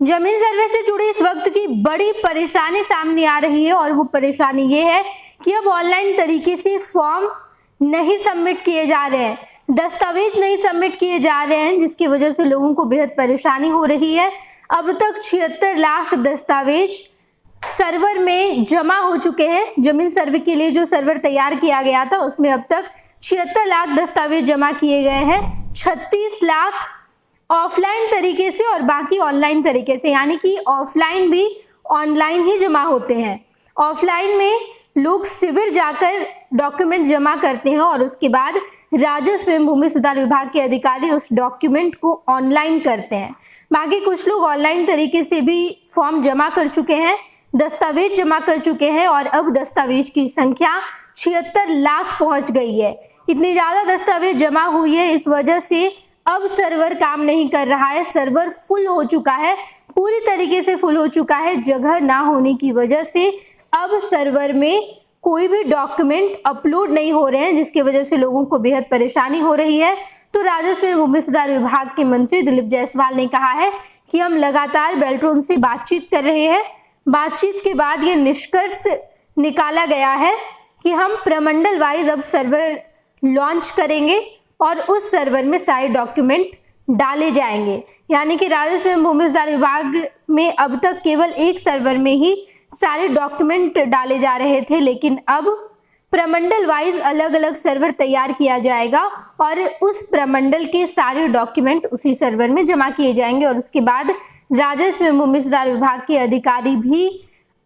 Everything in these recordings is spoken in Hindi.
जमीन सर्वे से जुड़ी इस वक्त की बड़ी परेशानी सामने आ रही है और वो परेशानी ये है कि अब ऑनलाइन तरीके से फॉर्म नहीं सबमिट किए जा रहे हैं, दस्तावेज नहीं सबमिट किए जा रहे हैं, जिसकी वजह से लोगों को बेहद परेशानी हो रही है। अब तक 76 लाख दस्तावेज सर्वर में जमा हो चुके हैं। जमीन सर्वे के लिए जो सर्वर तैयार किया गया था उसमें अब तक 76 लाख दस्तावेज जमा किए गए हैं। 36 लाख ऑफलाइन तरीके से और बाकी ऑनलाइन तरीके से, यानी कि ऑफलाइन भी ऑनलाइन ही जमा होते हैं। ऑफलाइन में लोग शिविर जाकर डॉक्यूमेंट जमा करते हैं और उसके बाद राजस्व एवं भूमि सुधार विभाग के अधिकारी उस डॉक्यूमेंट को ऑनलाइन करते हैं। बाकी कुछ लोग ऑनलाइन तरीके से भी फॉर्म जमा कर चुके हैं, दस्तावेज जमा कर चुके हैं और अब दस्तावेज की संख्या 76 लाख पहुंच गई है। इतनी ज़्यादा दस्तावेज जमा हुई है, इस वजह से अब सर्वर काम नहीं कर रहा है। सर्वर फुल हो चुका है, पूरी तरीके से फुल हो चुका है। जगह ना होने की वजह से अब सर्वर में कोई भी डॉक्यूमेंट अपलोड नहीं हो रहे हैं, जिसकी वजह से लोगों को बेहद परेशानी हो रही है। तो राजस्व एवं भूमि सुधार विभाग के मंत्री दिलीप जायसवाल ने कहा है कि हम लगातार बेल्ट्रॉन से बातचीत कर रहे हैं। बातचीत के बाद ये निष्कर्ष निकाला गया है कि हम प्रमंडल वाइज अब सर्वर लॉन्च करेंगे और उस सर्वर में सारे डॉक्यूमेंट डाले जाएंगे। यानी कि राजस्व एवं भूमि सुधार विभाग में अब तक केवल एक सर्वर में ही सारे डॉक्यूमेंट डाले जा रहे थे, लेकिन अब प्रमंडल वाइज अलग अलग सर्वर तैयार किया जाएगा और उस प्रमंडल के सारे डॉक्यूमेंट उसी सर्वर में जमा किए जाएंगे और उसके बाद राजस्व एवं भूमि सुधार विभाग के अधिकारी भी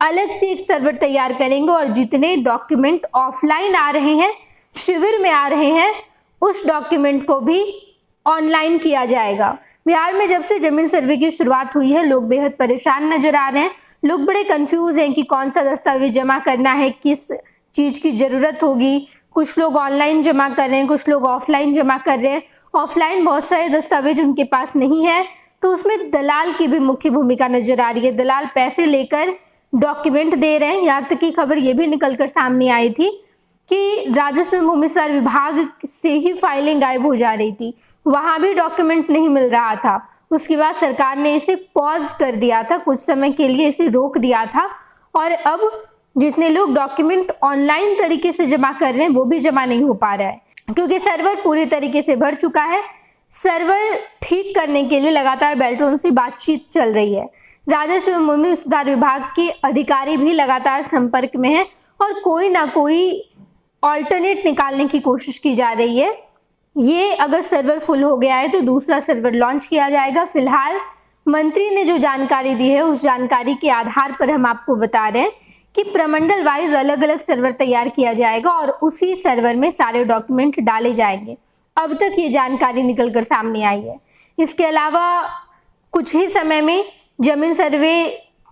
अलग से एक सर्वर तैयार करेंगे और जितने डॉक्यूमेंट ऑफलाइन आ रहे हैं, शिविर में आ रहे हैं, उस डॉक्यूमेंट को भी ऑनलाइन किया जाएगा। बिहार में जब से जमीन सर्वे की शुरुआत हुई है, लोग बेहद परेशान नजर आ रहे हैं। लोग बड़े कंफ्यूज हैं कि कौन सा दस्तावेज जमा करना है, किस चीज़ की ज़रूरत होगी। कुछ लोग ऑनलाइन जमा कर रहे हैं, कुछ लोग ऑफलाइन जमा कर रहे हैं। ऑफलाइन बहुत सारे दस्तावेज उनके पास नहीं है, तो उसमें दलाल की भी मुख्य भूमिका नजर आ रही है। दलाल पैसे लेकर डॉक्यूमेंट दे रहे हैं। यहाँ तक की खबर ये भी निकलकर सामने आई थी कि राजस्व एवं भूमि सुधार विभाग से ही फाइलें गायब हो जा रही थी, वहाँ भी डॉक्यूमेंट नहीं मिल रहा था। उसके बाद सरकार ने इसे पॉज कर दिया था, कुछ समय के लिए इसे रोक दिया था और अब जितने लोग डॉक्यूमेंट ऑनलाइन तरीके से जमा कर रहे हैं वो भी जमा नहीं हो पा रहा है, क्योंकि सर्वर पूरी तरीके से भर चुका है। सर्वर ठीक करने के लिए लगातार बेल्ट्रॉन से बातचीत चल रही है। राजस्व एवं भूमि सुधार विभाग के अधिकारी भी लगातार संपर्क में हैं और कोई ना कोई ऑल्टरनेट निकालने की कोशिश की जा रही है। ये अगर सर्वर फुल हो गया है तो दूसरा सर्वर लॉन्च किया जाएगा। फिलहाल मंत्री ने जो जानकारी दी है उस जानकारी के आधार पर हम आपको बता रहे हैं कि प्रमंडल वाइज अलग अलग सर्वर तैयार किया जाएगा और उसी सर्वर में सारे डॉक्यूमेंट डाले जाएंगे। अब तक ये जानकारी निकलकर सामने आई है। इसके अलावा कुछ ही समय में जमीन सर्वे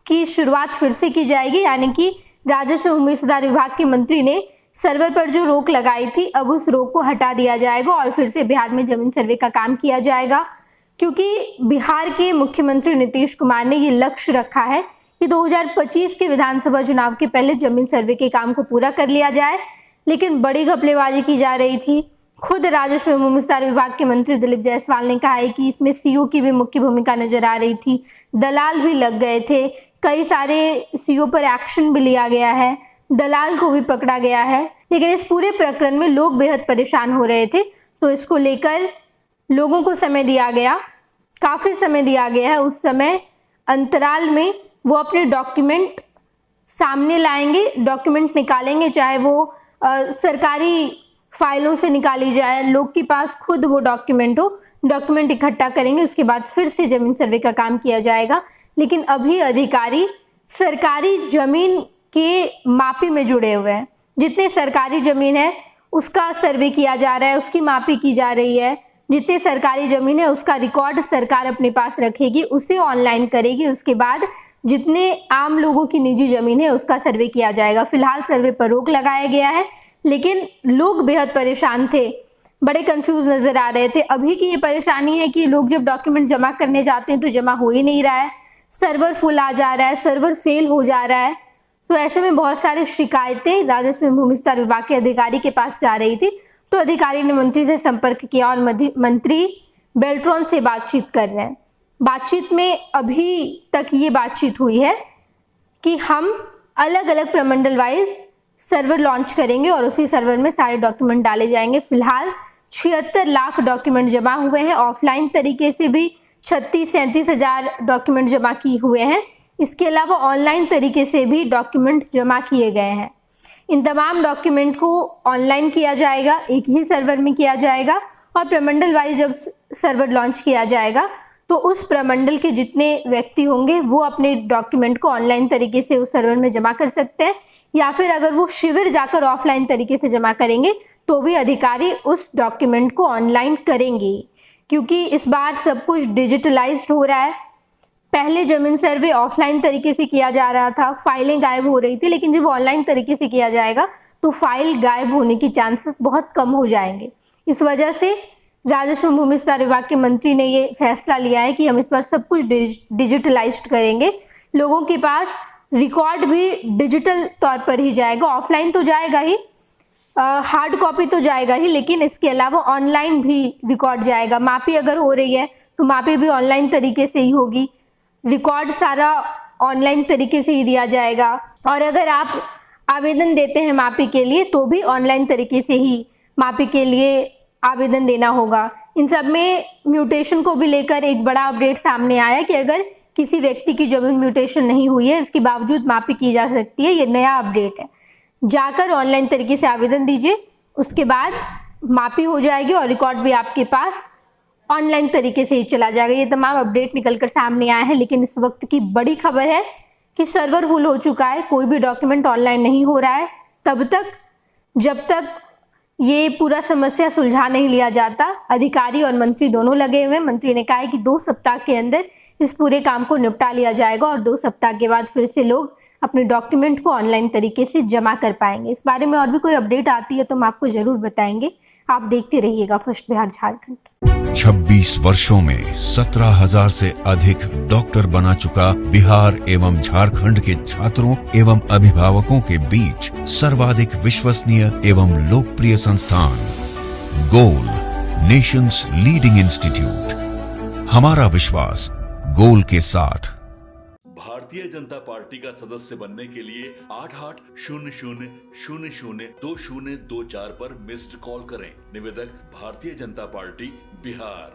की शुरुआत फिर से की जाएगी, यानी कि राजस्व एवं भूमि सुधार विभाग के मंत्री ने सर्वर पर जो रोक लगाई थी, अब उस रोक को हटा दिया जाएगा और फिर से बिहार में जमीन सर्वे का काम किया जाएगा, क्योंकि बिहार के मुख्यमंत्री नीतीश कुमार ने ये लक्ष्य रखा है कि 2025 के विधानसभा चुनाव के पहले जमीन सर्वे के काम को पूरा कर लिया जाए। लेकिन बड़ी घपलेबाजी की जा रही थी। खुद राजस्व एवं भूमि सुधार विभाग के मंत्री दिलीप जायसवाल ने कहा है कि इसमें सीओ की भी मुख्य भूमिका नजर आ रही थी, दलाल भी लग गए थे, कई सारे सीओ पर एक्शन भी लिया गया है, दलाल को भी पकड़ा गया है। लेकिन इस पूरे प्रकरण में लोग बेहद परेशान हो रहे थे, तो इसको लेकर लोगों को समय दिया गया, काफ़ी समय दिया गया है। उस समय अंतराल में वो अपने डॉक्यूमेंट सामने लाएंगे, डॉक्यूमेंट निकालेंगे, चाहे वो सरकारी फाइलों से निकाली जाए, लोग के पास खुद वो डॉक्यूमेंट हो, डॉक्यूमेंट इकट्ठा करेंगे, उसके बाद फिर से जमीन सर्वे का काम किया जाएगा। लेकिन अभी अधिकारी सरकारी जमीन के मापी में जुड़े हुए हैं। जितने सरकारी जमीन है उसका सर्वे किया जा रहा है, उसकी मापी की जा रही है। जितनी सरकारी जमीन है उसका रिकॉर्ड सरकार अपने पास रखेगी, उसे ऑनलाइन करेगी। उसके बाद जितने आम लोगों की निजी जमीन है उसका सर्वे किया जाएगा। फिलहाल सर्वे पर रोक लगाया गया है, लेकिन लोग बेहद परेशान थे, बड़े कंफ्यूज नजर आ रहे थे। अभी की ये परेशानी है कि लोग जब डॉक्यूमेंट जमा करने जाते हैं तो जमा हो ही नहीं रहा है, सर्वर फुल आ जा रहा है, सर्वर फेल हो जा रहा है। तो ऐसे में बहुत सारी शिकायतें राजस्व एवं भूमि सुधार विभाग के अधिकारी के पास जा रही थी। तो अधिकारी ने मंत्री से संपर्क किया और मंत्री बेल्ट्रॉन से बातचीत कर रहे हैं। बातचीत में अभी तक ये बातचीत हुई है कि हम अलग अलग प्रमंडल वाइज सर्वर लॉन्च करेंगे और उसी सर्वर में सारे डॉक्यूमेंट डाले जाएंगे। फिलहाल 76 लाख डॉक्यूमेंट जमा हुए हैं। ऑफलाइन तरीके से भी 36-37 हज़ार डॉक्यूमेंट जमा किए हुए हैं। इसके अलावा ऑनलाइन तरीके से भी डॉक्यूमेंट जमा किए गए हैं। इन तमाम डॉक्यूमेंट को ऑनलाइन किया जाएगा, एक ही सर्वर में किया जाएगा और प्रमंडल वाइज जब सर्वर लॉन्च किया जाएगा तो उस प्रमंडल के जितने व्यक्ति होंगे वो अपने डॉक्यूमेंट को ऑनलाइन तरीके से उस सर्वर में जमा कर सकते हैं, या फिर अगर वो शिविर जाकर ऑफलाइन तरीके से जमा करेंगे तो भी अधिकारी उस डॉक्यूमेंट को ऑनलाइन करेंगे, क्योंकि इस बार सब कुछ डिजिटलाइज्ड हो रहा है। पहले जमीन सर्वे ऑफलाइन तरीके से किया जा रहा था, फाइलें गायब हो रही थी, लेकिन जब ऑनलाइन तरीके से किया जाएगा तो फाइल गायब होने की चांसेस बहुत कम हो जाएंगे। इस वजह से राजस्व एवं भूमि सुधार विभाग के मंत्री ने ये फैसला लिया है कि हम इस बार सब कुछ डिजिटलाइज्ड करेंगे। लोगों के पास रिकॉर्ड भी डिजिटल तौर पर ही जाएगा। ऑफलाइन तो जाएगा ही, हार्ड कॉपी तो जाएगा ही, लेकिन इसके अलावा ऑनलाइन भी रिकॉर्ड जाएगा। मापी अगर हो रही है तो मापी भी ऑनलाइन तरीके से ही होगी। रिकॉर्ड सारा ऑनलाइन तरीके से ही दिया जाएगा। और अगर आप आवेदन देते हैं मापी के लिए तो भी ऑनलाइन तरीके से ही मापी के लिए आवेदन देना होगा। इन सब में म्यूटेशन को भी लेकर एक बड़ा अपडेट सामने आया कि अगर किसी व्यक्ति की जमीन म्यूटेशन नहीं हुई है, इसके बावजूद मापी की जा सकती है। ये नया अपडेट है। जाकर ऑनलाइन तरीके से आवेदन दीजिए, उसके बाद मापी हो जाएगी और रिकॉर्ड भी आपके पास ऑनलाइन तरीके से ही चला जाएगा। ये तमाम अपडेट निकलकर सामने आए हैं, लेकिन इस वक्त की बड़ी खबर है कि सर्वर फुल हो चुका है, कोई भी डॉक्यूमेंट ऑनलाइन नहीं हो रहा है। तब तक जब तक ये पूरा समस्या सुलझा नहीं लिया जाता, अधिकारी और मंत्री दोनों लगे हुए। मंत्री ने कहा है कि 2 सप्ताह के अंदर इस पूरे काम को निपटा लिया जाएगा और 2 सप्ताह के बाद फिर से लोग अपने डॉक्यूमेंट को ऑनलाइन तरीके से जमा कर पाएंगे। इस बारे में और भी कोई अपडेट आती है तो हम आपको जरूर बताएंगे। आप देखते रहिएगा फर्स्ट बिहार झारखंड। 26 वर्षों में 17,000 से अधिक डॉक्टर बना चुका बिहार एवं झारखंड के छात्रों एवं अभिभावकों के बीच सर्वाधिक विश्वसनीय एवं लोकप्रिय संस्थान गोल, नेशंस लीडिंग इंस्टीट्यूट। हमारा विश्वास गोल के साथ। भारतीय जनता पार्टी का सदस्य बनने के लिए 8800002024 पर मिस्ड कॉल करें। निवेदक भारतीय जनता पार्टी बिहार।